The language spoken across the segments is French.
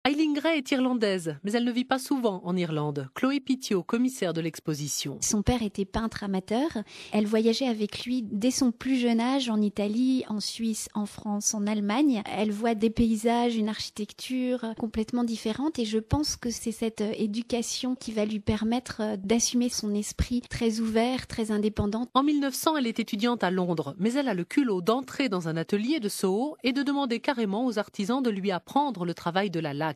Eileen Gray est irlandaise, mais elle ne vit pas souvent en Irlande. Chloé Pitio, commissaire de l'exposition. Son père était peintre amateur. Elle voyageait avec lui dès son plus jeune âge en Italie, en Suisse, en France, en Allemagne. Elle voit des paysages, une architecture complètement différente et je pense que c'est cette éducation qui va lui permettre d'assumer son esprit très ouvert, très indépendant. En 1900, elle est étudiante à Londres, mais elle a le culot d'entrer dans un atelier de Soho et de demander carrément aux artisans de lui apprendre le travail de la laque.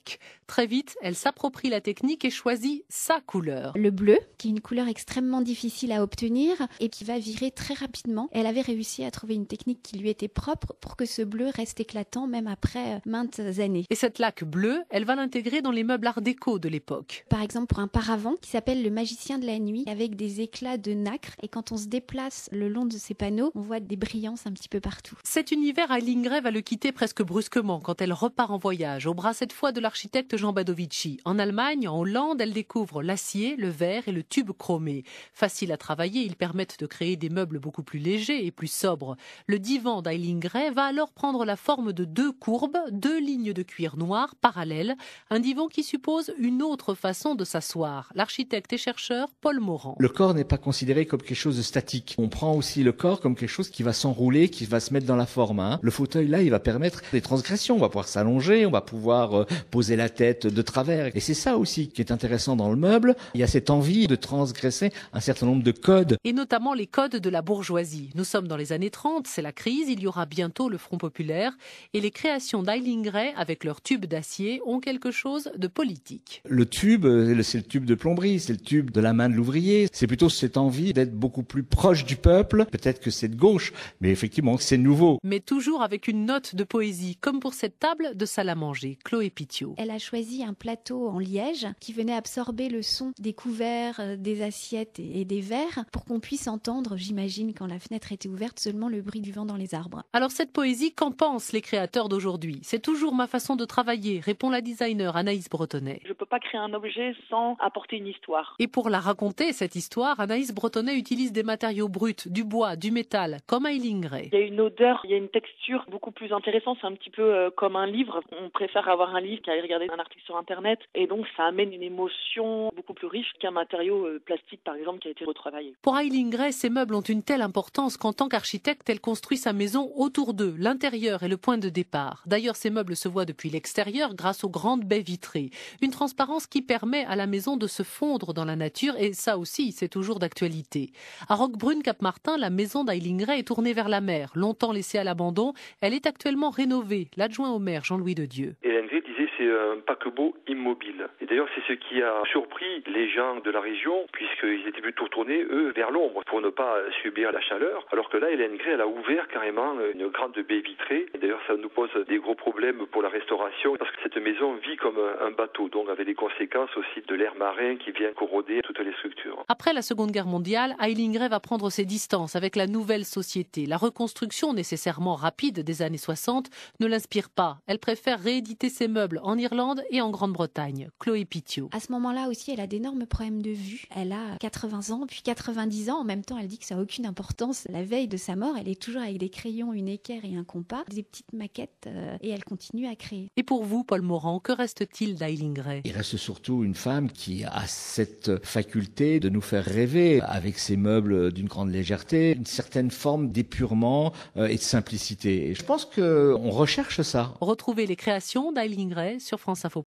Très vite, elle s'approprie la technique et choisit sa couleur. Le bleu, qui est une couleur extrêmement difficile à obtenir et qui va virer très rapidement. Elle avait réussi à trouver une technique qui lui était propre pour que ce bleu reste éclatant même après maintes années. Et cette laque bleue, elle va l'intégrer dans les meubles art déco de l'époque. Par exemple, pour un paravent qui s'appelle le magicien de la nuit avec des éclats de nacre. Et quand on se déplace le long de ces panneaux, on voit des brillances un petit peu partout. Cet univers, Eileen Gray va le quitter presque brusquement quand elle repart en voyage, au bras cette fois de l'architecte Jean Badovici. En Allemagne, en Hollande, elle découvre l'acier, le verre et le tube chromé. Facile à travailler, ils permettent de créer des meubles beaucoup plus légers et plus sobres. Le divan d'Eileen Gray va alors prendre la forme de deux courbes, deux lignes de cuir noir parallèles, un divan qui suppose une autre façon de s'asseoir. L'architecte et chercheur Paul Morand. Le corps n'est pas considéré comme quelque chose de statique. On prend aussi le corps comme quelque chose qui va s'enrouler, qui va se mettre dans la forme. Le fauteuil là, il va permettre des transgressions. On va pouvoir s'allonger, on va pouvoir poser la tête de travers. Et c'est ça aussi qui est intéressant dans le meuble. Il y a cette envie de transgresser un certain nombre de codes. Et notamment les codes de la bourgeoisie. Nous sommes dans les années 30, c'est la crise, il y aura bientôt le Front populaire. Et les créations d'Eileen Gray, avec leurs tubes d'acier, ont quelque chose de politique. Le tube, c'est le tube de plomberie, c'est le tube de la main de l'ouvrier. C'est plutôt cette envie d'être beaucoup plus proche du peuple. Peut-être que c'est de gauche, mais effectivement, c'est nouveau. Mais toujours avec une note de poésie, comme pour cette table de salle à manger. Chloé Pitio. Elle a choisi un plateau en liège qui venait absorber le son des couverts, des assiettes et des verres pour qu'on puisse entendre, j'imagine, quand la fenêtre était ouverte, seulement le bruit du vent dans les arbres. Alors cette poésie, qu'en pensent les créateurs d'aujourd'hui? C'est toujours ma façon de travailler, répond la designer Anaïs Bretonnet. Je ne peux pas créer un objet sans apporter une histoire. Et pour la raconter, cette histoire, Anaïs Bretonnet utilise des matériaux bruts, du bois, du métal, comme Eileen Gray. Il y a une odeur, il y a une texture beaucoup plus intéressante. C'est un petit peu comme un livre. On préfère avoir un livre qu'aller regarder un article sur Internet. Et donc, ça amène une émotion beaucoup plus riche qu'un matériau plastique, par exemple, qui a été retravaillé. Pour Eileen Gray, ces meubles ont une telle importance qu'en tant qu'architecte, elle construit sa maison autour d'eux. L'intérieur est le point de départ. D'ailleurs, ces meubles se voient depuis l'extérieur grâce aux grandes baies vitrées. Une transparence qui permet à la maison de se fondre dans la nature et ça aussi, c'est toujours d'actualité. À Roquebrune-Cap-Martin, la maison d'Eileen Gray est tournée vers la mer. Longtemps laissée à l'abandon, elle est actuellement rénovée. L'adjoint au maire, Jean-Louis Dedieu. Eileen Gray disait c'est un paquebot immobile. Et d'ailleurs, c'est ce qui a surpris les gens de la région, puisqu'ils étaient plutôt tournés, eux, vers l'ombre, pour ne pas subir la chaleur. Alors que là, Eileen Gray, elle a ouvert carrément une grande baie vitrée. Et d'ailleurs, ça nous pose des gros problèmes pour la restauration, parce que cette maison vit comme un bateau, donc avec des conséquences aussi de l'air marin qui vient corroder toutes les structures. Après la Seconde Guerre mondiale, Eileen Gray va prendre ses distances avec la nouvelle société. La reconstruction nécessairement rapide des années 60 ne l'inspire pas. Elle préfère rééditer ses meubles en Irlande et en Grande-Bretagne. Chloé Pitio. À ce moment-là aussi, elle a d'énormes problèmes de vue. Elle a 80 ans, puis 90 ans. En même temps, elle dit que ça n'a aucune importance. La veille de sa mort, elle est toujours avec des crayons, une équerre et un compas, des petites maquettes, et elle continue à créer. Et pour vous, Paul Morand, que reste-t-il d'Eileen Gray? Il reste surtout une femme qui a cette faculté de nous faire rêver avec ses meubles d'une grande légèreté, une certaine forme d'épurement et de simplicité. Et je pense qu'on recherche ça. Retrouvez les créations d'Eileen Gray sur franceinfo.